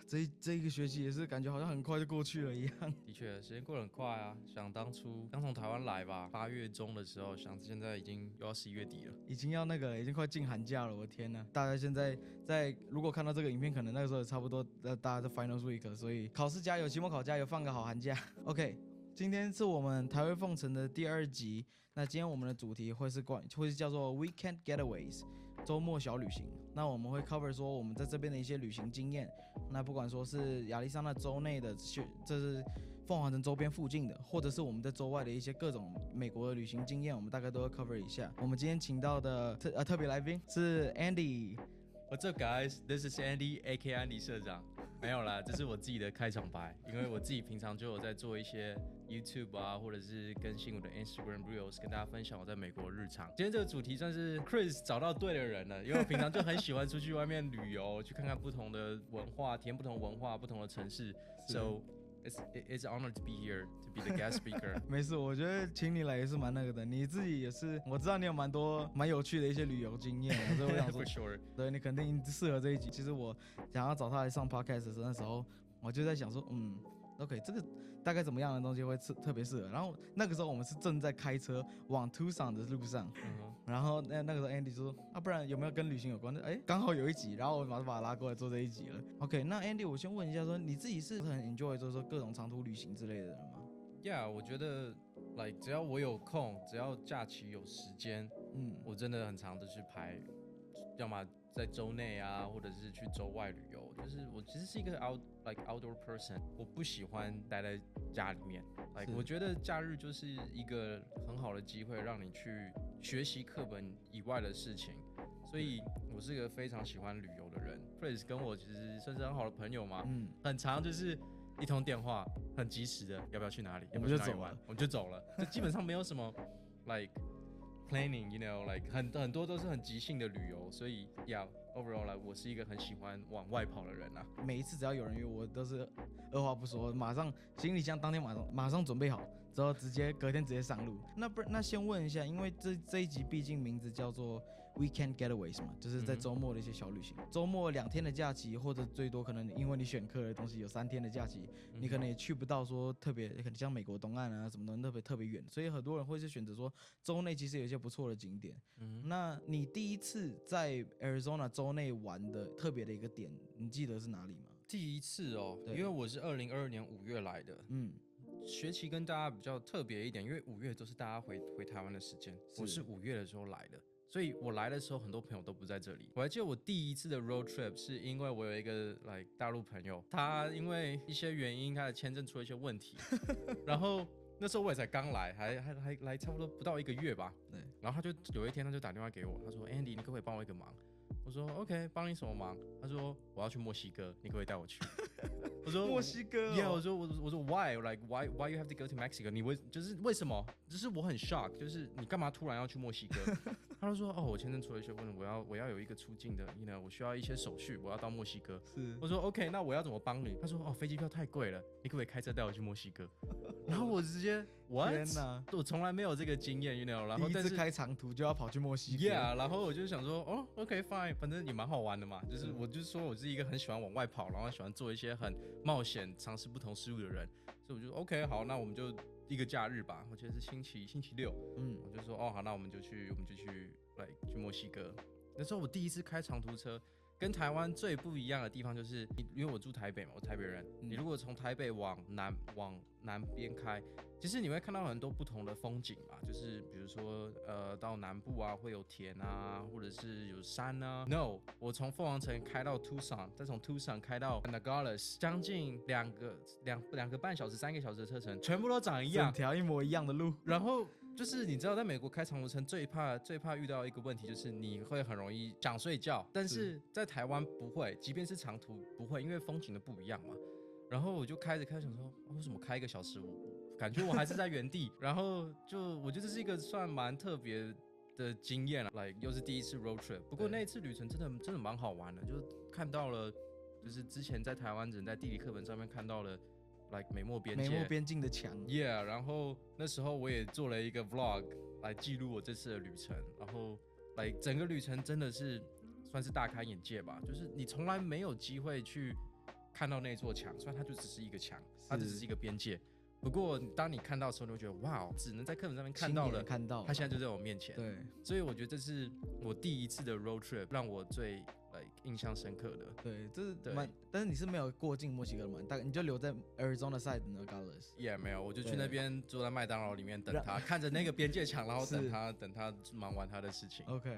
这一个学期也是感觉好像很快就过去了一样。的确，时间过得很快啊。想当初刚从台湾来吧，8月中的时候，想现在已经又要11月底了，已经要那个了，已经快进寒假了，我的天呐！大家现在如果看到这个影片，可能那个时候也差不多，大家在 Finals Week， 所以考试加油，期末考加油，放个好寒假。OK， 今天是我们台味奉承的第2集。那今天我们的主题会是叫做 Weekend Getaways， 周末小旅行。那我们会 cover 说我们在这边的一些旅行经验。那不管说是亚利桑那州内的，这是凤凰城周边附近的，或者是我们在州外的一些各种美国的旅行经验，我们大概都会 cover 一下。我们今天请到的特别来宾是 Andy。What's up, guys? This is Andy, A.K. 安迪社长。没有啦，这是我自己的开场白，因为我自己平常就有在做一些 YouTube 啊，或者是更新我的 Instagram Reels， 跟大家分享我在美国的日常。今天这个主题算是 Chris 找到对的人了，因为我平常就很喜欢出去外面旅游，去看看不同的文化，体验不同文化、不同的城市。So It's an honor to be here, to be the guest speaker. 没事，我觉得请你来也是蛮那个的。你自己也是，我知道你有蛮有趣的一些旅游经验，所以我想说 For sure. 对你肯定适合这一集。其实我想要找他来上 podcast 的时候，我就在想说，OK， 这个大概怎么样的东西会特别适合。然后那个时候我们是正在开车往 Tucson 的路上，然后那个时候 Andy 说不然有没有跟旅行有关的？刚好有一集，然后我马上把他拉过来做这一集了。OK， 那 Andy 我先问一下说，你自己是很 enjoy 就是说各种长途旅行之类的人吗？ Yeah， 我觉得只要我有空，只要假期有时间，我真的很常的去排，要么在州内啊，或者是去州外旅游。就是我其实是一个 outdoor person， 我不喜欢待在家里面。我觉得假日就是一个很好的机会，让你去学习课本以外的事情。所以我是一个非常喜欢旅游的人。Chris 跟我其实算是很好的朋友嘛，很常就是一通电话，很及时的，要不要去哪里？要不要去哪里玩？我们就走了，就基本上没有什么planning， you know， 很多都是很即兴的旅游，所以overall 我是一个很喜欢往外跑的人啊。每一次只要有人约我，都是二话不说，马上行李箱当天马上准备好，之后隔天直接上路。那先问一下，因为这一集毕竟名字叫做 Weekend Getaways 嘛，就是在周末的一些小旅行。周末2天的假期，或者最多可能因为你选课的东西有3天的假期，你可能也去不到说特别，可能像美国东岸啊什么的特别远，所以很多人会是选择说州内其实有一些不错的景点。那你第一次在 Arizona 州内玩的特别的一个点，你记得是哪里吗？第一次哦，因为我是2022年5月来的，学期跟大家比较特别一点，因为5月都是大家回台湾的时间，我是5月的时候来的，所以我来的时候很多朋友都不在这里。我还记得我第一次的 road trip 是因为我有一个大陆朋友，他因为一些原因，他的签证出了一些问题，然后那时候我也才刚来，还来差不多不到1个月吧。对，然后他就有一天他就打电话给我，他说 Andy， 你可不可以帮我一个忙？我说 OK， 帮你什么忙？他说我要去墨西哥，你可不可以带我去？我说墨西哥、yeah， 我说 why why you have to go to Mexico？ 你为什么？就是我很 shock， 就是你干嘛突然要去墨西哥？他就说我签证出了一些问题，我要有一个出境的，我需要一些手续，我要到墨西哥。是，我说 OK， 那我要怎么帮你？他说飞机票太贵了，你可不可以开车带我去墨西哥？然后我直接 what？ 天哪，我从来没有这个经验然后第一次开长途就要跑去墨西哥 ，yeah， 然后我就想说OK fine， 反正也蛮好玩的嘛，就是我就是说我是一个很喜欢往外跑，然后喜欢做一些很冒险、尝试不同事物的人，所以我就 OK 好，那我们就一个假日吧，我记得是星期六，我就说好，那我们就去去墨西哥。那时候我第一次开长途车。跟台湾最不一样的地方就是，因为我住台北嘛，我台北人。你如果从台北往南边开，其实你会看到很多不同的风景嘛，就是比如说到南部啊会有田啊，或者是有山啊。No， 我从凤凰城开到 Tucson， 再从 Tucson 开到 Nogales， 将近两个半小时、3个小时的车程，全部都长一样，整条一模一样的路。然后就是你知道，在美国开长途车最怕遇到一个问题，就是你会很容易想睡觉，但是在台湾不会，即便是长途不会，因为风景的不一样嘛。然后我就开想说，为什么开1个小时，我感觉我还是在原地。然后我觉得这是一个算蛮特别的经验了，又是第一次 road trip。不过那一次旅程真的蛮好玩的，就看到了，就是之前在台湾只能在地理课本上面看到了。美墨边境的墙 ，yeah。然后那时候我也做了一个 vlog 来记录我这次的旅程，然后整个旅程真的是算是大开眼界吧，就是你从来没有机会去看到那座墙，虽然它就只是一个墙，它就只是一个边界。不过当你看到的时候，你会觉得哇，只能在课本上面看到了，它现在就在我面前。对，所以我觉得这是我第一次的 road trip， 让我最印象深刻的。对，这是但是你是没有过境墨西哥的嘛？大概你就留在 Arizona side 的 Nogales。也没有，我就去那边坐在麦当劳里面等他，看着那个边界墙，然后等他忙完他的事情。OK，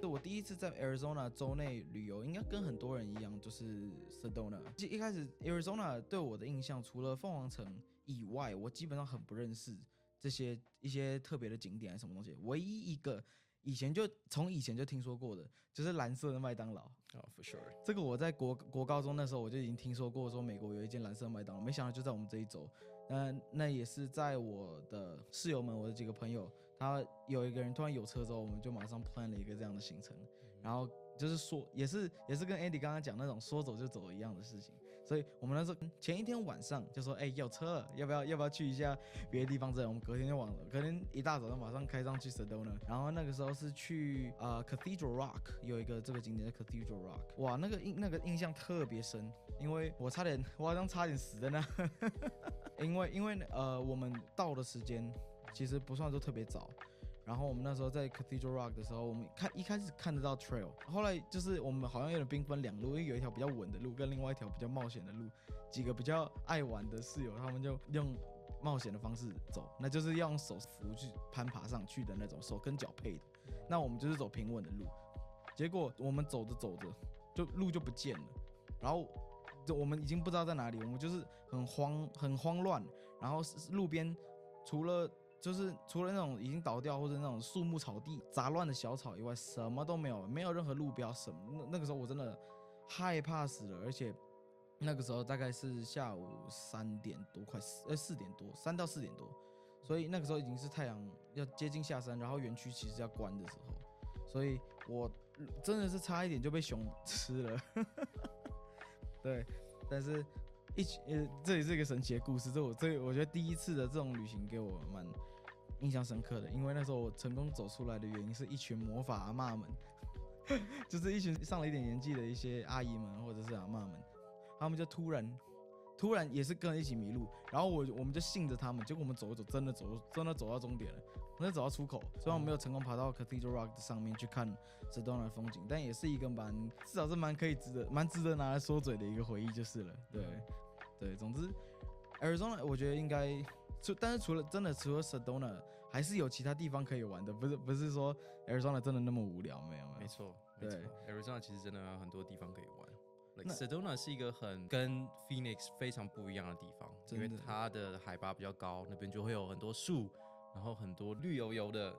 我第一次在 Arizona 州内旅游，应该跟很多人一样，就是 Sedona。一开始 Arizona 对我的印象，除了凤凰城以外，我基本上很不认识这些一些特别的景点还是什么东西。唯一一个从以前就听说过的，就是蓝色的麦当劳。For sure。这个我在国高中那时候我就已经听说过，说美国有一间蓝色麦当劳，没想到就在我们这一州。那也是在我的室友们，我的几个朋友，他有一个人突然有车之后，我们就马上 plan 了一个这样的行程，然后就是说也是跟 Andy 刚刚讲那种说走就走一样的事情。所以我们那时候前一天晚上就说，有车了，要不要去一下别的地方？我们隔天就忘了，隔天一大早就马上开上去 Sedona。然后那个时候是去Cathedral Rock， 有一个这个景点叫 Cathedral Rock。哇，那个印象特别深，因为我好像差点死在那，因为我们到的时间其实不算说特别早。然后我们那时候在 Cathedral Rock 的时候，我们一开始看得到 trail， 后来就是我们好像有点兵分两路，因为有一条比较稳的路，跟另外一条比较冒险的路。几个比较爱玩的室友，他们就用冒险的方式走，那就是要用手扶去攀爬上去的那种，手跟脚配的。那我们就是走平稳的路，结果我们走着走着，路就不见了，然后我们已经不知道在哪里，我们就是很慌乱，然后路边除了那种已经倒掉或者那种树木草地杂乱的小草以外，什么都没有，没有任何路标什么。那个时候我真的害怕死了，而且那个时候大概是下午3点多，快4点多，3到4点多，所以那个时候已经是太阳要接近下山，然后园区其实要关的时候，所以我真的是差一点就被熊吃了。对，但是这也是一个神奇的故事，我觉得第一次的这种旅行给我蛮印象深刻的，因为那时候我成功走出来的原因是一群魔法阿嬷们，就是一群上了一点年纪的一些阿姨们或者是阿嬷们，他们就突然也是跟着一起迷路，然后我们就信着他们，结果我们走一走，真的走到终点了，我们走到出口，虽然我没有成功爬到 Cathedral Rock 的上面去看 Sedona 的风景，但也是一个至少是蛮值得拿来说嘴的一个回忆就是了。对，总之 Arizona 我觉得应该，但是除了 Sedona 还是有其他地方可以玩的，不是说 Arizona 真的那么无聊，没有。没错。Arizona 其实真的有很多地方可以玩。Sedona 是一个跟 Phoenix 非常不一样的地方，因为它的海拔比较高，那边就会有很多树，然后很多绿油油的，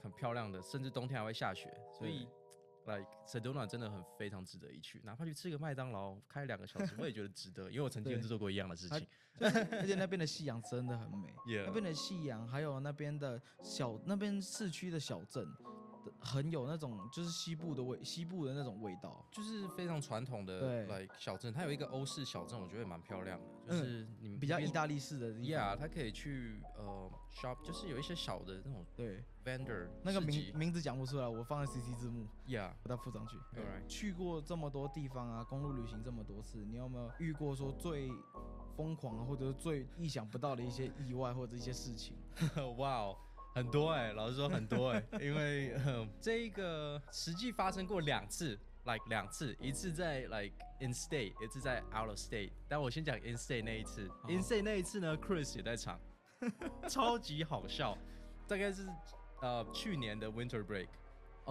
很漂亮的，甚至冬天还会下雪，所以Sedona 真的非常值得一去，哪怕去吃个麦当劳开2个小时，我也觉得值得，因为我曾经做过一样的事情。而且那边的夕阳真的很美，那边的夕阳还有那边市区的小镇。很有那种就是西部的那种味道，就是非常传统的小镇。它有一个欧式小镇，我觉得也蛮漂亮的，就是你们比较意大利式的地方。它可以去shop， 就是有一些小的那种vendor， 那个名字讲不出来，我放在 CC 字幕，把它附上去。Right. 去过这么多地方啊，公路旅行这么多次，你有没有遇过说最疯狂或者是最意想不到的一些意外或者一些事情？哇很多老实说很多因为这个实际发生过2次，一次在in state， 一次在 out of state。但我先讲 in state 那一次，in state 那一次呢 ，Chris 也在场，超级好笑。大概是去年的 winter break，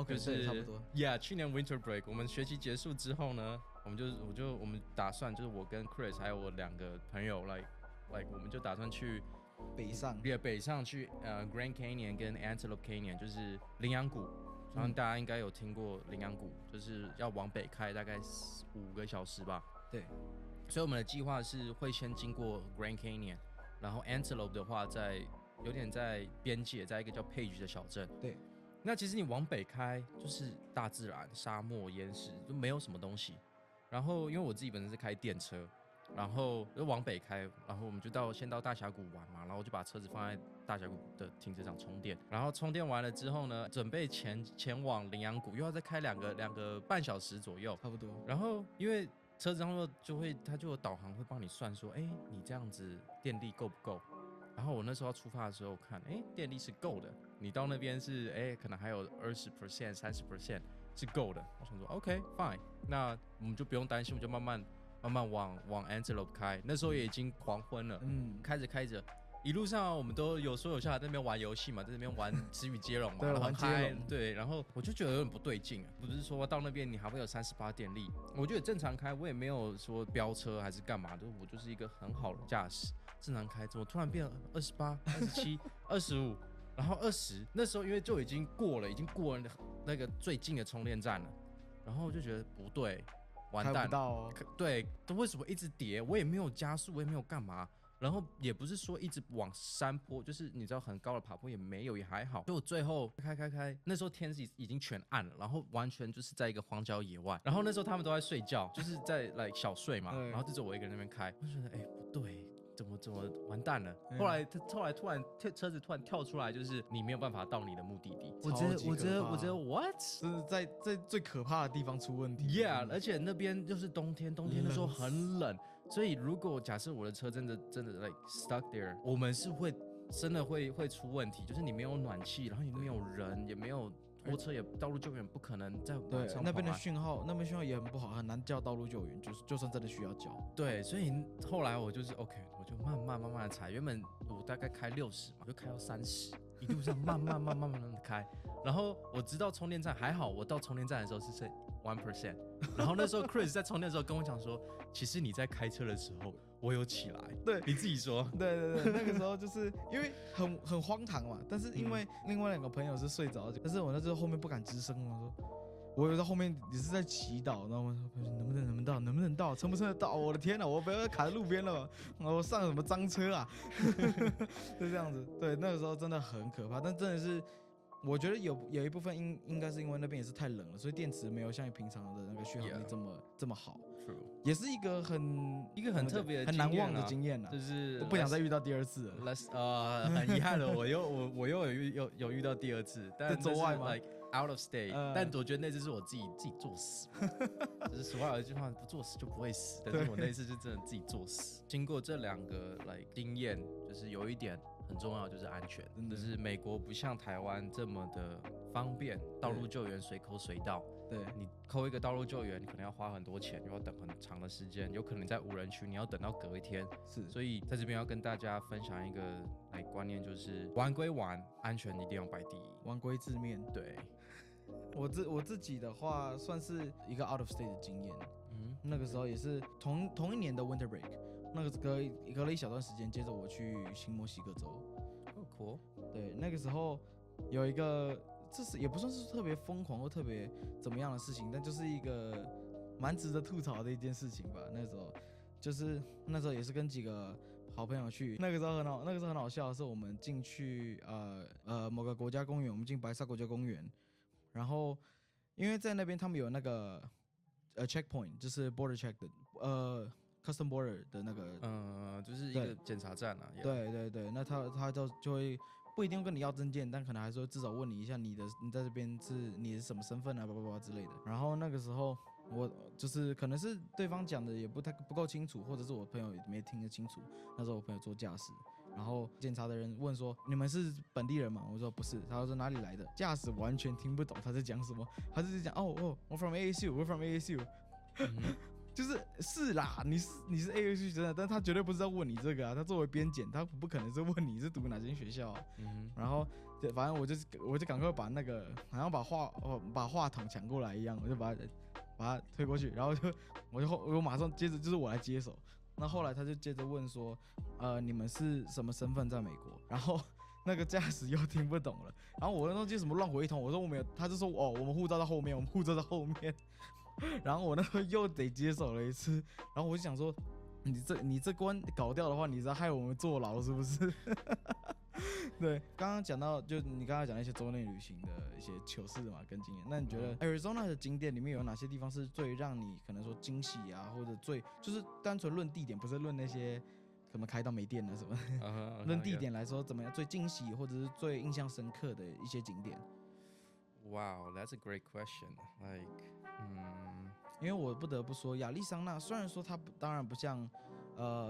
就是差不多。去年 winter break， 我们学期结束之后呢，我们打算就是我跟 Chris 还有我2个朋友我们就打算去。北上去Grand Canyon 跟 Antelope Canyon， 就是羚羊谷，然后大家应该有听过羚羊谷，就是要往北开大概5个小时吧。对，所以我们的计划是会先经过 Grand Canyon， 然后 Antelope 的话有点在边界，在一个叫 Page 的小镇。对，那其实你往北开就是大自然、沙漠、岩石，就没有什么东西。然后因为我自己本身是开电车。然后就往北开，然后我们就先到大峡谷玩嘛，然后就把车子放在大峡谷的停车场充电，然后充电完了之后呢，准备前往羚羊谷，又要再开两个半小时左右，差不多。然后因为车子上面它就有导航会帮你算说，你这样子电力够不够？然后我那时候要出发的时候看，电力是够的，你到那边是可能还有20%、30%是够的。我想说 OK fine， 那我们就不用担心，我们就慢慢往 Antelope 开。那时候也已经黄昏了，开着。一路上我们都有说有笑，在那边玩游戏嘛，在那边玩词语接龙嘛，对，玩接龙，对，然后我就觉得有点不对劲啊，不是说到那边你还会有38电力，我觉得正常开，我也没有说飙车还是干嘛的，我就是一个很好的驾驶，正常开，怎么突然变28、27、25，然后20，那时候因为就已经过了那个最近的充电站了，然后我就觉得不对，完蛋，开不到哦，对，为什么一直跌？我也没有加速，我也没有干嘛。然后也不是说一直往山坡，就是你知道很高的爬坡也没有，也还好。就我最后开，那时候天已经全暗了，然后完全就是在一个荒郊野外。然后那时候他们都在睡觉，就是在小睡嘛。然后就只有我一个人在那边开，我就觉得不对，怎么完蛋了？后来突然车子突然跳出来，就是你没有办法到你的目的地。我觉得 what？ 是在最可怕的地方出问题。Yeah， 而且那边就是冬天那时候很冷。所以，如果假设我的车真的 like stuck there， 我们是真的会出问题，就是你没有暖气，然后也没有人，也没有拖车，也道路救援不可能在晚上跑。那边的讯号也很不好，很难叫道路救援，就算真的需要叫。对，所以后来我就是 OK， 我就慢慢的踩，原本我大概开60嘛，就开到30，一路上慢慢的开，然后我直到充电站还好，我到充电站的时候是剩1%，然后那时候 Chris 在充电的时候跟我讲说，其实你在开车的时候，我有起来。对，你自己说。对，那个时候就是因为很荒唐嘛，但是因为另外2个朋友是睡着，但是我那时候后面不敢吱声嘛，说我有在后面也是在祈祷，然后我说能不能到，撑不撑得到？我的天哪，我不要卡在路边了，我上什么脏车啊？就这样子，对，那个时候真的很可怕，但真的是。我觉得有一部分应该是因为那边也是太冷了，所以电池没有像平常的那个续航力这么好。True， 也是一个很特别的、很难忘的经验就是我不想再遇到第2次了。很遗憾的，我又有遇到第2次，但在州外吗 ？Like out of state，但我觉得那次是我自己作死，就是俗话有一句话，不作死就不会死，但是我那一次就真的自己作死。经过这2个经验，就是有一点。很重要就是安全，就是美国不像台湾这么的方便，道路救援随口随到。对，你扣一个道路救援，你可能要花很多钱，又要等很长的时间，有可能在无人区，你要等到隔一天。是，所以在这边要跟大家分享一个观念，就是玩归玩，安全一定要摆第一，玩归字面。对，我自己的话，算是一个 out of state 的经验。那个时候也是同一年的 winter break。那个隔了一小段时间，接着我去新墨西哥州。cool。对，那个时候有一个，这是也不算是特别疯狂或特别怎么样的事情，但就是一个蛮值得吐槽的一件事情吧。那时候也是跟几个好朋友去，那个时候很好笑的是，我们进去某个国家公园，我们进白沙国家公园，然后因为在那边他们有那个checkpoint， 就是 border check 的custom border 的那个，就是一个检查站啊。对，那他就会不一定跟你要证件，但可能还是会至少问你一下你在这边你是什么身份啊，之类的。然后那个时候我就是可能是对方讲的也不够清楚，或者是我朋友也没听得清楚。那时候我朋友做驾驶，然后检查的人问说：“你们是本地人吗？”我说：“不是。”他说：“哪里来的？”驾驶完全听不懂他在讲什么，他就是讲：“哦，我 from ASU， 我 from ASU。”就是啦，你是 ASU 真的，但他绝对不是在问你这个啊。他作为边检，他不可能是问你是读哪间学校啊。然后反正我就赶快把那个好像把话筒抢过来一样，我就把它推过去，然后我马上接着就是我来接手。那后来他就接着问说，你们是什么身份在美国？然后那个驾驶又听不懂了，然后我那东西什么乱回一通，我说我没有，他就说我们护照在后面，我们护照在后面。然后我那时候又得接手了一次，然后我就想说，你这关搞掉的话，你是要害我们坐牢是不是？对，刚刚讲到，就你刚刚讲一些州内旅行的一些糗事嘛，跟经验。那你觉得 Arizona 的景点里面有哪些地方是最让你可能说惊喜啊，或者就是单纯论地点，不是论那些可能开到没电了什么？论地点来说，怎么样最惊喜或者是最印象深刻的一些景点？ Wow, that's a great question. 因为我不得不说，亚利桑那虽然说它当然不像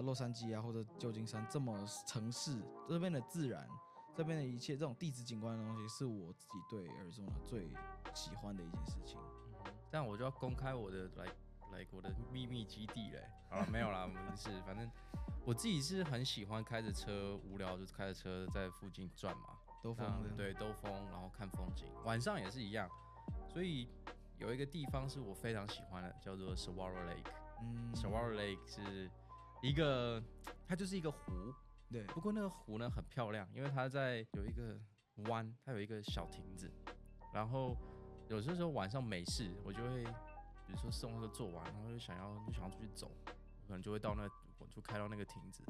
洛杉矶啊或者旧金山这么城市，这边的自然，这边的一切这种地质景观的东西，是我自己对 Arizona 最喜欢的一件事情。但我就要公开我的我的秘密基地嘞。好了，没有啦，没事，反正我自己是很喜欢开着车无聊就开着车在附近转嘛，兜风的，对，兜风，然后看风景，晚上也是一样。所以有一个地方是我非常喜欢的，叫做 Saguaro Lake。Saguaro Lake 是一个，它就是一个湖。对。不过那个湖呢很漂亮，因为它在有一个湾，它有一个小亭子，然后有些时候晚上没事，我就会，比如说送那个做完，然后就想要出去走，我可能就会我就开到那个亭子，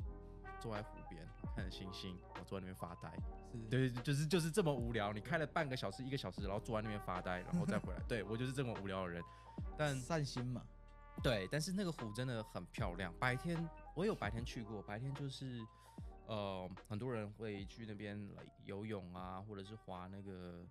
坐在湖边，看着星星，然后坐在那边发呆。对，就是这么无聊。你开了半个小时、1个小时，然后坐在那边发呆，然后再回来。对，我就是这么无聊的人。但散心嘛。对，但是那个湖真的很漂亮。我有白天去过，白天就是很多人会去那边游泳啊，或者是划那个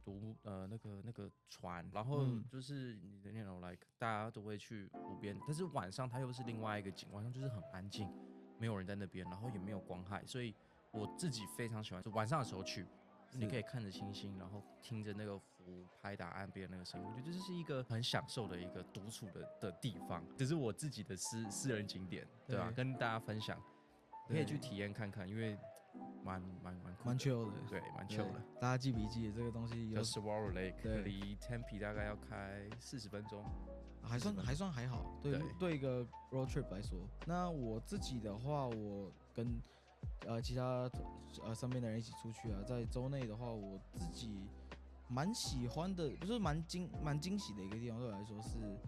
那个船，然后就是你的那种大家都会去湖边，但是晚上它又是另外一个景，晚上就是很安静，没有人在那边，然后也没有光害，所以我自己非常喜欢，就晚上的时候去，你可以看着星星，然后听着那个湖拍打岸边那个声音，我觉得这是一个很享受的一个独处的地方，这是我自己的私人景点，对吧？跟大家分享。可以去体验看看，因为蛮 chill 的，对，蛮 chill 的。大家记笔记，这个东西有 Saguaro Lake， 离 Tempe 大概要开40分钟，还算还好。对一个 road trip 来说，那我自己的话，我跟其他身边的人一起出去啊，在州内的话，我自己蛮喜欢的，就是蛮惊喜的一个地方，对我来说是。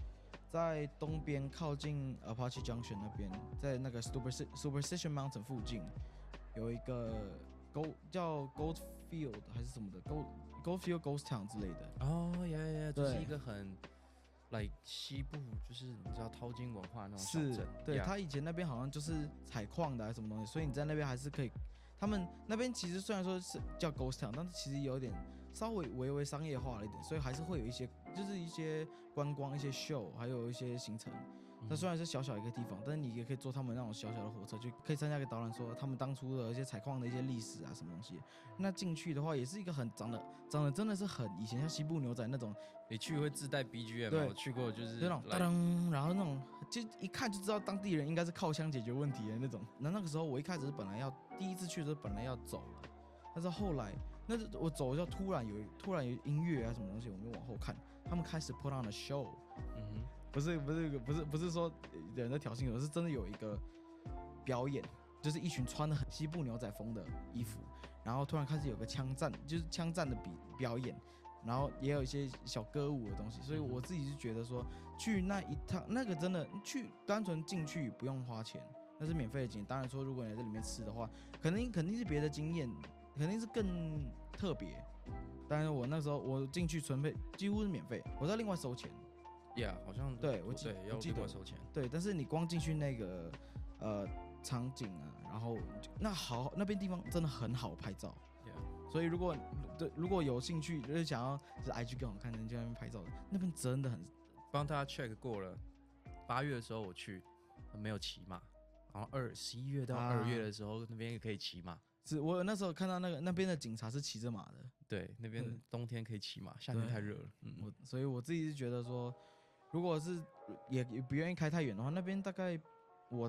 在东边靠近 Apache Junction 那边，在那个 Superstition Mountain 附近，有一个叫 Goldfield 还是什么的 Goldfield Ghost Town 之类的。就是一个很西部，就是你知道淘金文化那种小镇。对，他以前那边好像就是采矿的还是什么东西，所以你在那边还是可以。他们那边其实虽然说是叫 Ghost Town， 但是其实有点稍微微商业化了一点，所以还是会有一些观光、一些秀，还有一些行程。它虽然是小小一个地方，但是你也可以坐他们那种小小的火车，就可以参加一个导览，说他们当初的一些采矿的一些历史啊什么东西。那进去的话，也是一个很长得真的是很以前像西部牛仔那种，你去会自带 BGM， 对，我去过就是那种噔，然后那种就一看就知道当地人应该是靠枪解决问题的那种。那个时候我一开始是第一次去的时候本来要走了，但是后来我走就突然有音乐啊什么东西，我们就往后看，他们开始 put on a show。不是说有人在挑衅，而是真的有一个表演，就是一群穿的很西部牛仔风的衣服，然后突然开始有个枪战的表演，然后也有一些小歌舞的东西，所以我自己是觉得说去那一趟那个真的去单纯进去不用花钱，那是免费的经验。当然说如果你在里面吃的话，肯定是别的经验，肯定是更特别。但是我那时候我进去纯配几乎是免费，我在另外收钱。好像对，我记得收钱。对，但是你光进去那个场景啊，然后那边地方真的很好拍照。所以如果有兴趣，就是想要就是 IG 更好看，人就在那边拍照的，那边真的很。帮大家 check 过了，8月的时候我去，没有骑马，然后11月到2月的时候，那边也可以骑马。是我那时候看到那边的警察是骑着马的。对，那边冬天可以骑马，夏天太热了。所以我自己是觉得说。如果是也不愿意开太远的话，那边大概我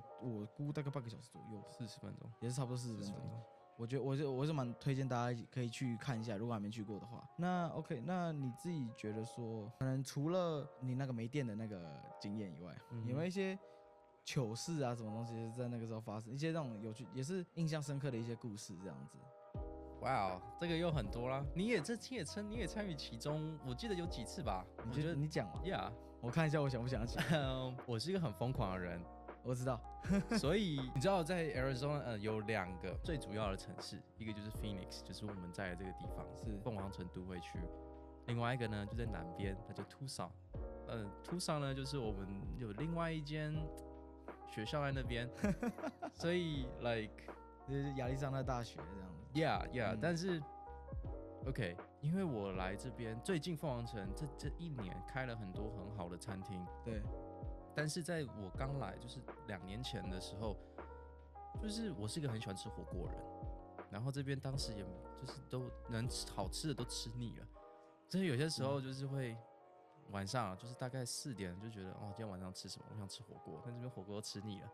估大概半个小时左右，40分钟，也是差不多40分钟。我觉得我是蛮推荐大家可以去看一下，如果还没去过的话。那 OK， 那你自己觉得说，可能除了你那个没电的那个经验以外，有没有一些糗事啊，什么东西在那个时候发生，一些那种有趣也是印象深刻的一些故事这样子？哇，这个又很多啦，你也参与其中，我记得有几次吧？我觉得你讲嘛 ，Yeah。我看一下，我想不想起？我是一个很疯狂的人，我知道。所以你知道，在 Arizona 有2个最主要的城市，一个就是 Phoenix， 就是我们在的这个地方，是凤凰城都会区。另外一个呢，就在南边，它叫 Tucson。Tucson 呢，就是我们有另外一间学校在那边，所以就是亚利桑那大学这样子。Yeah，但是 OK，因为我来这边，最近凤凰城这一年开了很多很好的餐厅，对。但是在我刚来，就是2年前的时候，就是我是一个很喜欢吃火锅的人，然后这边当时也就是都能好吃的都吃腻了，所以有些时候就是会晚上就是大概4点就觉得哦，今天晚上吃什么？我想吃火锅，但这边火锅都吃腻了，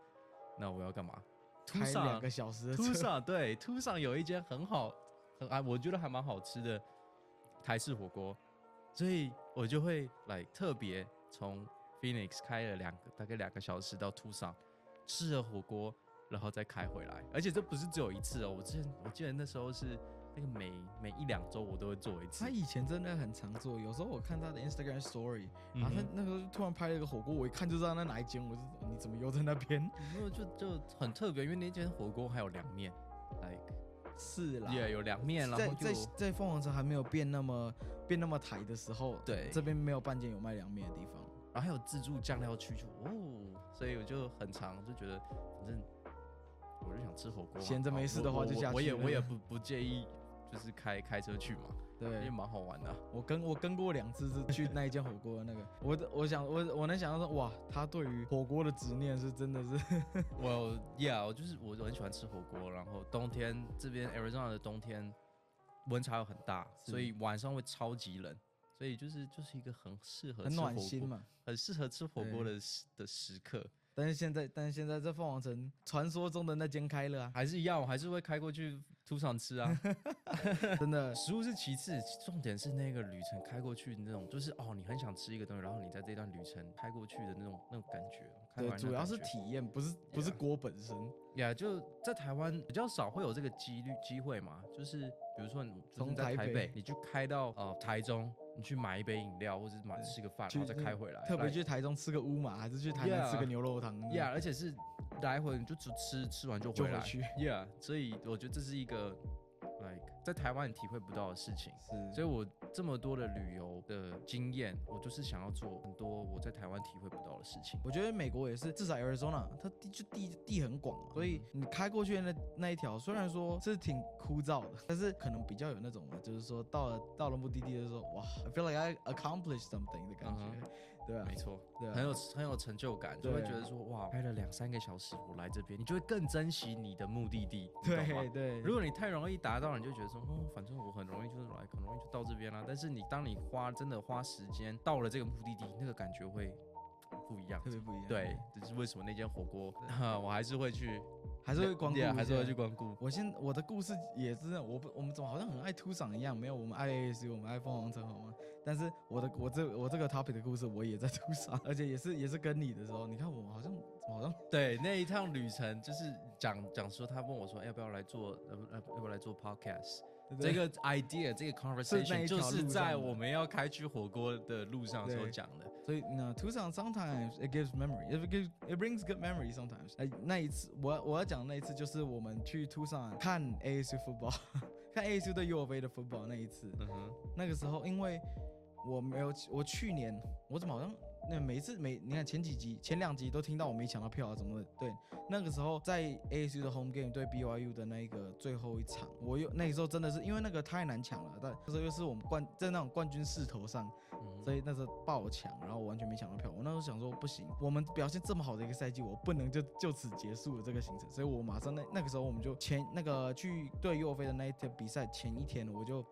那我要干嘛？开2个小时的车。Tucson 对 ，Tucson 有一间很好，我觉得还蛮好吃的台式火锅，所以我就会来特别从 Phoenix 开了大概2个小时到 Tucson 吃了火锅，然后再开回来。而且这不是只有一次哦，我记得那时候是那个每1-2周我都会做一次。他以前真的很常做，有时候我看他的 Instagram Story，然后他那个时候突然拍了一个火锅，我一看就知道那哪一间，我就你怎么又在那边？就很特别，因为那间火锅还有凉面是啦，也有凉面，然后在凤凰城还没有变那么台的时候，对，这边没有半间有卖凉面的地方，然后还有自助酱料区所以我就很常就觉得，反正我就想吃火锅，闲着没事的话就下去。我也不介意，就是开车去嘛，对，也蛮好玩的啊。我跟过2次是去那一间火锅的那个，我能想到说，哇，他对于火锅的执念是真的是我很喜欢吃火锅，然后冬天这边 Arizona 的冬天温差又很大，所以晚上会超级冷，所以就是一个很适合吃火锅，很暖心嘛，很适合吃火锅的时刻。但是现在这凤凰城传说中的那间开了啊，还是一样，我还是会开过去Tucson吃啊。真的，食物是其次，重点是那个旅程开过去的那种，就是你很想吃一个东西，然后你在这段旅程开过去的那种感觉。对，主要是体验，不是锅本身。就在台湾比较少会有这个机会嘛，就是比如说你从台北，你去开到台中。你去买一杯饮料，或者吃个饭，然后再开回来。特别去台中吃个乌马，还是去台南吃个牛肉汤？而且是来回你就只吃完就回来。所以我觉得这是一个在台湾你体会不到的事情。所以我这么多的旅游的经验，我就是想要做很多我在台湾体会不到的事情。我觉得美国也是，至少 Arizona 它地很广，所以你开过去的那一条，虽然说是挺枯燥的，但是可能比较有那种就是说到了目的地的时候，哇 ，I feel like I accomplished something 的感觉。对啊，没错，对啊，很有成就感，就会觉得说哇，开了2-3个小时我来这边，你就会更珍惜你的目的地。对，如果你太容易达到，你就觉得说反正我很容易就是来，很容易就到这边啦。但是当你真的花时间到了这个目的地，那个感觉会不一样，特别不一样。对，这是为什么那间火锅我还是会去，还是会光顾，还是会去光顾。我的故事也是，我们怎么好像很爱Tucson一样？没有，我们爱 ASU，我们爱凤凰城，好吗？但是我这个 topic 的故事，我也在Tucson，而且也是跟你的时候，你看我们好像对那一趟旅程，就是讲说他问我说要不要来做 podcast。这个 idea， 这个 conversation 就是在我们要开去火锅的路上所讲的。所以呢 ，Tucson sometimes it gives memory, it brings good memory sometimes。那一次我要讲的那一次就是我们去 Tucson 看 ASU football， 看 ASU 对 U of A 的 football 那一次。那个时候因为我去年我怎么好像。你看前2集都听到我没抢到票啊什么的。对，那个时候在 ASU 的 home game 对 BYU 的那个最后一场，那个时候真的是因为那个太难抢了，但那时候又是我们在那种冠军势头上，所以那时候爆抢，然后我完全没抢到票。我那时候想说不行，我们表现这么好的一个赛季，我不能就此结束了这个行程，所以我马上那个时候我们就去对 U of A 的那一天比赛前一天，我就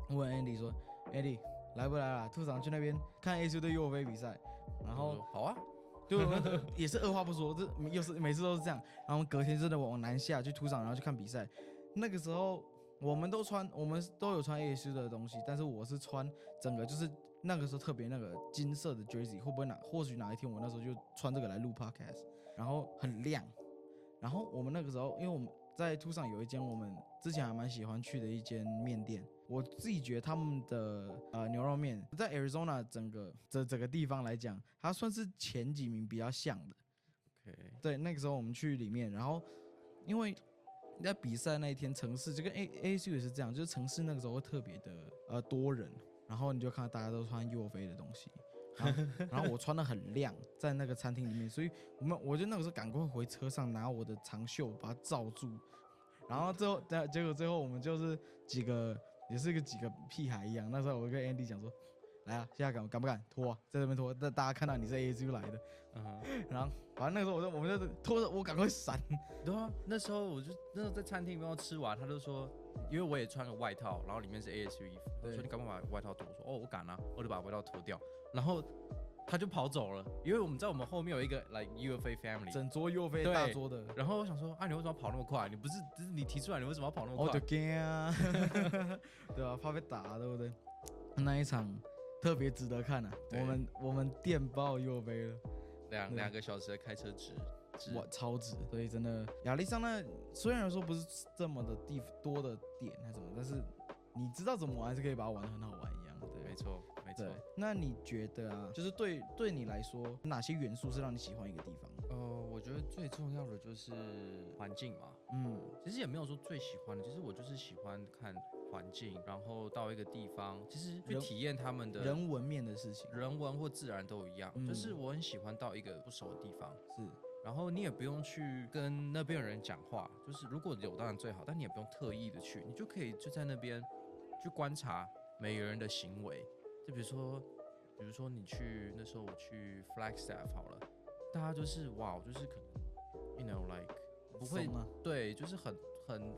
问 Andy 说 ，Andy 来不来啦？Tucson去那边看 ASU 对 U of A 比赛。然后好啊，就也是二话不说，又是每次都是这样。然后隔天真的往南下去Tucson，然后去看比赛。那个时候我们都有穿 ASU 的东西，但是我是穿整个就是那个时候特别那个金色的 jersey， 或许哪一天我那时候就穿这个来录 podcast， 然后很亮。然后我们那个时候，因为我们在Tucson有一间我们之前还蛮喜欢去的一间面店。我自己觉得他们的牛肉面在 Arizona 整个地方来讲，它算是前几名比较像的。对，那个时候我们去里面，然后因为在比赛那一天，城市就跟 ASU 也是这样，就是城市那个时候会特别的多人，然后你就看到大家都穿 U of A 的东西，然后我穿得很亮，在那个餐厅里面，所以我就那个时候赶快回车上拿我的长袖把它罩住，然后结果最后我们就是几个也是几个屁孩一样。那时候我跟 Andy 讲说，来啊，现在敢不敢拖啊？在这边拖，大家看到你是 ASU 来的，然后反正那个时候我们就拖着，我赶快闪。对啊，那时候在餐厅没有吃完，他就说，因为我也穿个外套，然后里面是 ASU 衣服，他说你敢不敢把外套脱？我说哦我敢啊，我就把外套脱掉，然后他就跑走了，因为我们在我们后面有一个 like UFA family， 整桌 UFA 大桌的。然后我想说啊，你为什么要跑那么快？你不是你提出来，你为什么要跑那么快？我就惊啊，对吧、怕被打，对不对？那一场特别值得看啊，我们电爆 UFA 了，两个小时的开车值，哇，超值！所以真的亚利桑那虽然说不是这么的多的点还是什么，但是你知道怎么玩，还是可以把它玩得很好玩一样。对，没错。那你觉得啊，就是对你来说，哪些元素是让你喜欢一个地方？我觉得最重要的就是环境嘛。其实也没有说最喜欢的，其实我就是喜欢看环境，然后到一个地方，其实去体验他们的人文面的事情，人文或自然都一样。就是我很喜欢到一个不熟的地方，是，然后你也不用去跟那边的人讲话，就是如果有当然最好，但你也不用特意的去，你就可以就在那边去观察每个人的行为。就比如说你去那时候我去 Flagstaff 好了，大家就是哇，就是可能 you know like 不会对，就是很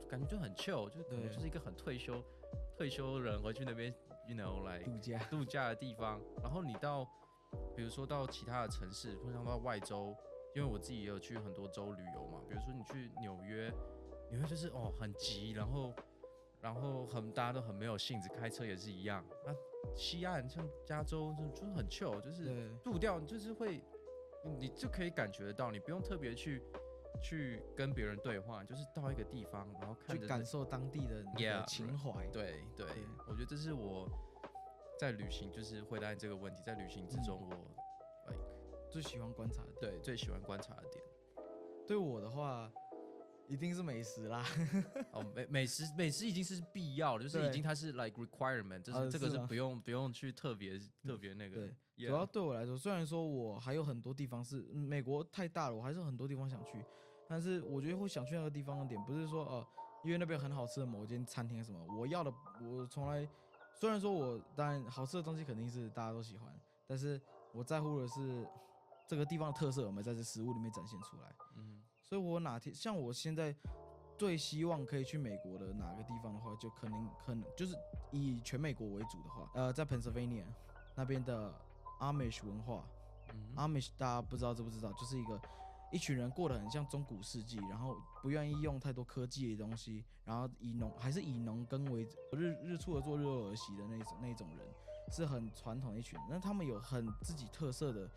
感觉就很 chill， 就可能就是一个很退休人回去那边 you know like 度假的地方。然后你到比如说到其他的城市，或者到外州，因为我自己也有去很多州旅游嘛，比如说你去纽约就是哦很急，然后大家都很没有兴致，开车也是一样。那西岸像加州就是很 chill， 就是步调就是会，你就可以感觉得到，你不用特别去跟别人对话，就是到一个地方，然后看着感受当地的那个情怀。对，我觉得这是我在旅行，就是回答你这个问题，在旅行之中我最喜欢观察的，对，最喜欢观察的点。对我的话，一定是美食啦。哦，美食已经是必要的，就是已经它是 like requirement， 就是这个是不用去特别那个。对，主要对我来说，虽然说我还有很多地方是美国太大了，我还是很多地方想去，但是我觉得会想去那个地方的点，不是说因为那边很好吃的某间餐厅什么，我从来虽然说我当然好吃的东西肯定是大家都喜欢，但是我在乎的是这个地方的特色有没有在这食物里面展现出来。所以我哪天像我现在最希望可以去美国的哪个地方的话，就可能就是以全美国为主的话，在 Pennsylvania 那边的 Amish 文化。Amish 大家不知道知不知道，就是一群人过得很像中古世纪，然后不愿意用太多科技的东西，然后还是以农耕为日出而作日落而息的那种人，是很传统的一群人。那他们有很自己特色的。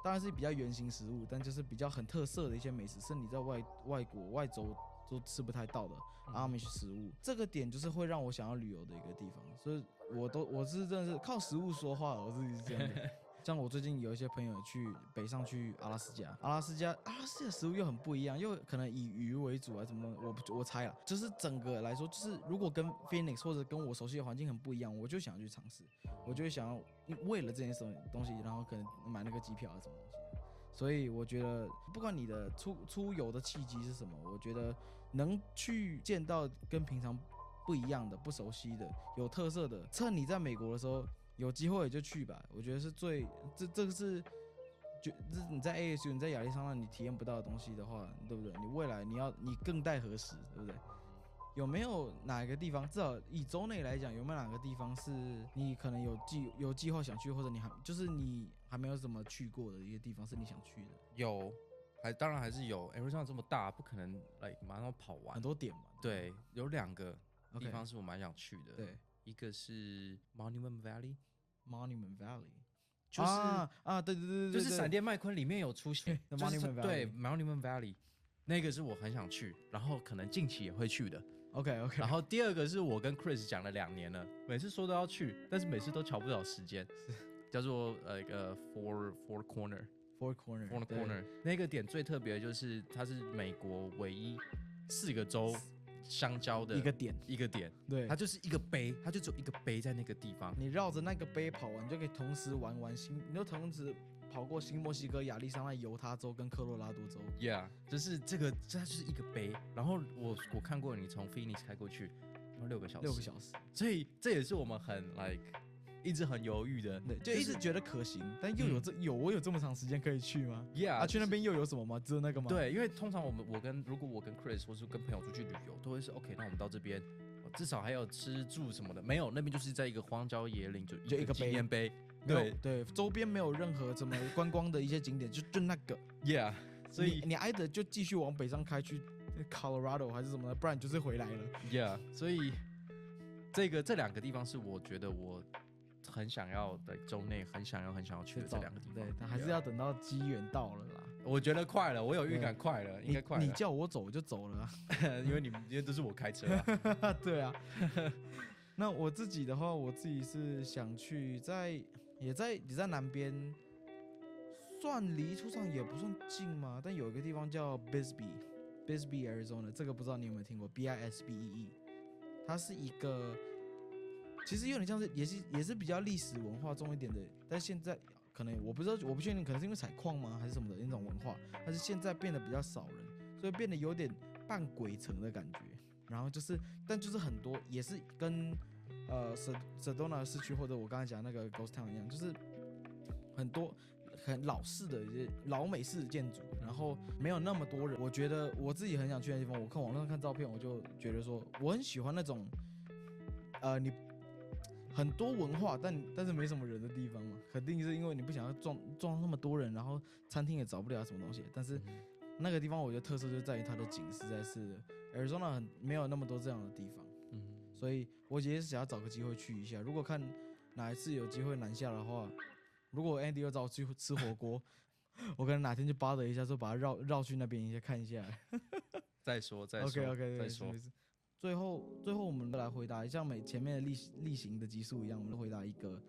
当然是比较原型食物，但就是比较很特色的一些美食，是你在外州都吃不太到的Amish 食物。这个点就是会让我想要旅游的一个地方，所以我是真的是靠食物说话，我自己是这样的。像我最近有一些朋友北上去阿拉斯加食物又很不一样，又可能以鱼为主啊什么，我猜啦，就是整个来说，就是如果跟 Phoenix 或者跟我熟悉的环境很不一样，我就想去尝试，我就会想要为了这件东西，然后可能买那个机票啊什么东西。所以我觉得，不管你的出游的契机是什么，我觉得能去见到跟平常不一样的、不熟悉的、有特色的，趁你在美国的时候。有机会也就去吧，我觉得是这个是你在 ASU 你在亚利桑那你体验不到的东西的话，对不对？你未来你更待何时，对不对？有没有哪个地方，至少以州内来讲，有没有哪个地方是你可能有计划想去，或者你还没有怎么去过的一个地方是你想去的？有，当然还是有。Arizona 这么大，不可能马上跑完，很多点嘛。对，有2个地方是我蛮想去的。对。一个是 Monument Valley， 就是对，就是闪电麦昆里面有出现的 Monument Valley， 对 Monument Valley， 那个是我很想去，然后可能近期也会去的。OK。然后第2个是我跟 Chris 讲了2年了，每次说都要去，但是每次都瞧不着时间，叫做一个 Four Corner， 那个点最特别的就是它是美国唯一4个州相交的一个点，对，它就是一个碑，它就只有一个碑在那个地方。你绕着那个碑跑完，你就可以同时玩你就同时跑过新墨西哥、亚利桑那、犹他州跟科罗拉多州。Yeah， 就是它就是一个碑。然后我看过你从 Phoenix 开过去，然要6个小时。6个小时，所以这也是我们很 一直很犹豫的，对，就一直觉得可行，但又我有这么长时间可以去吗 ？Yeah，去那边又有什么吗？只有那个吗？对，因为通常如果我跟 Chris 或是跟朋友出去旅游，都会是 OK，那我们到这边至少还有吃住什么的，没有，那边就是在一个荒郊野岭，就一个纪念碑，对，周边没有任何什么观光的一些景点，就那个 ，Yeah， 所以你挨着就继续往北上开去 Colorado 还是什么的，不然就是回来了。Yeah， 所以这2个地方是我觉得我很想要的周内很想要去的这2个地方。对，但还是要等到机缘到了啦。我觉得快了，我有预感快了，应该快了。你叫我走我就走了啊，因为都是我开车啊。对啊。那我自己的话，我自己是想去也在南边，算离出场也不算近嘛，但有一个地方叫 Bisbee，Arizona， 这个不知道你有没有听过 ，Bisbee， 它是一个其实有点像是也是比较历史文化重一点的，但现在可能我不确定，可能是因为采矿吗还是什么的那种文化，但是现在变得比较少人，所以变得有点半鬼城的感觉。然后但就是很多也是跟Sedona 市区或者我刚才讲那个 Ghost Town 一样，就是很多很老式的老美式的建筑，然后没有那么多人。我觉得我自己很想去的地方，我看网上看照片，我就觉得说我很喜欢那种你很多文化但是没什么人的地方嘛，肯定是因为你不想要撞那么多人，然后餐厅也找不了什么东西。但是那个地方我觉得特色就在于它的景实在是 Arizona 没有那么多这样的地方，所以我也是想要找个机会去一下。如果看哪一次有机会南下的话，如果 Andy 又找我去吃火锅，我可能哪天就bother一下，说把它绕去那边一下看一下。再说。OK， 再说。最后我们来回答，像前面的例行的集数一样，我们回答一个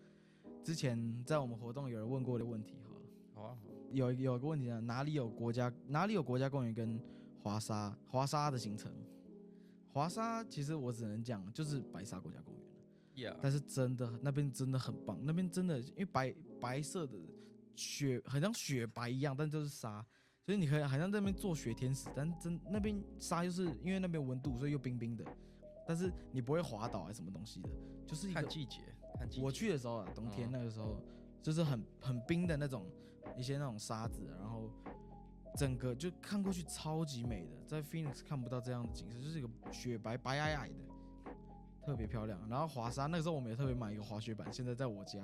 之前在我们活动有人问过的问题好了。好啊。有一个问题呢，哪里有国家公园跟华沙的行程？华沙其实我只能讲就是白沙国家公园。Yeah. 但是真的那边真的很棒，那边真的因为白色的雪很像雪白一样，但就是沙，所以你可以好像在那边做雪天使，但那边沙就是因为那边温度，所以又冰冰的，但是你不会滑倒还是什么东西的，就是一个看季节。我去的时候啊，冬天那个时候就是很冰的那种一些那种沙子，然后整个就看过去超级美的，在 Phoenix 看不到这样的景色，就是一个雪白皑皑的。特别漂亮，然后滑沙那个时候我们也特别买一个滑雪板，现在在我家，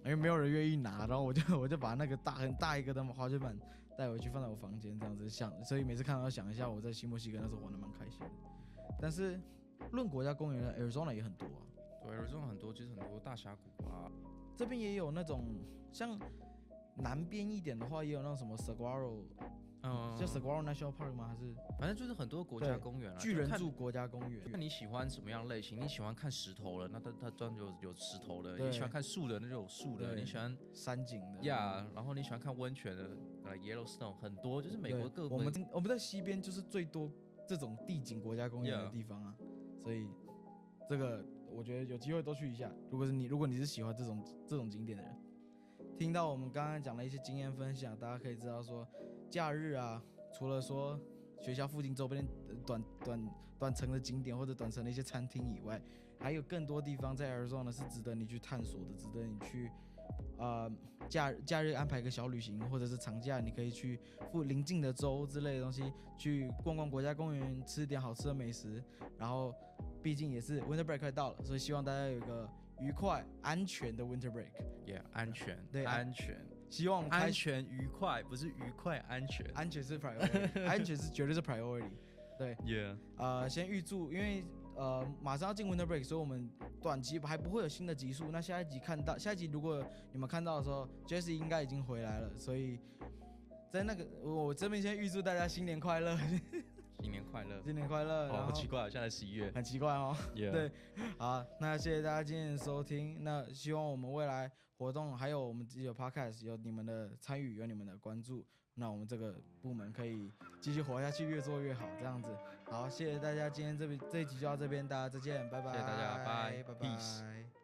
因为没有人愿意拿，然后我就把那个很大一个的滑雪板带回去放在我房间这样子所以每次看到想一下我在新墨西哥那时候玩的蛮开心的。但是论国家公园 ，Arizona 也很多啊。对 ，Arizona 很多，其实很多大峡谷啊，这边也有那种像南边一点的话，也有那种什么 Saguaro。叫 Saguaro National Park 吗？还是反正就是很多国家公园啊，巨人柱国家公园。看你喜欢什么样类型？你喜欢看石头了，那它专有石头的；你喜欢看树的，那就有树的；你喜欢山景的呀，然后你喜欢看温泉的，Yellowstone 很多，就是美国各我们在西边就是最多这种地景国家公园的地方啊，所以这个我觉得有机会都去一下。如果你是喜欢这种景点的人，听到我们刚刚讲的一些经验分享，大家可以知道说。假日啊，除了说学校附近周边短程的景点或者短程的一些餐厅以外，还有更多地方在 Arizona 是值得你去探索的，值得你去假日安排个小旅行，或者是长假你可以去邻近的州之类的东西去逛逛国家公园，吃点好吃的美食。然后毕竟也是 Winter Break 快到了，所以希望大家有一个愉快安全的 Winter Break。安全，对，安全。希望安全愉快，不是愉快安全。安全是 priority， 安全是绝对是 priority。对，先预祝，因为马上要进 Winter Break， 所以我们短期还不会有新的集数。那下一集如果你们看到的时候 ，Jesse 应该已经回来了，所以在那个我这边先预祝大家新年快乐。新年快乐，新年快乐！好奇怪，现在11月，很奇怪哦。对，好，那谢谢大家今天的收听。那希望我们未来活动还有我们自己的 podcast 有你们的参与，有你们的关注，那我们这个部门可以继续活下去，越做越好，这样子。好，谢谢大家，今天这一集就到这边，大家再见，拜拜。谢谢大家，拜拜。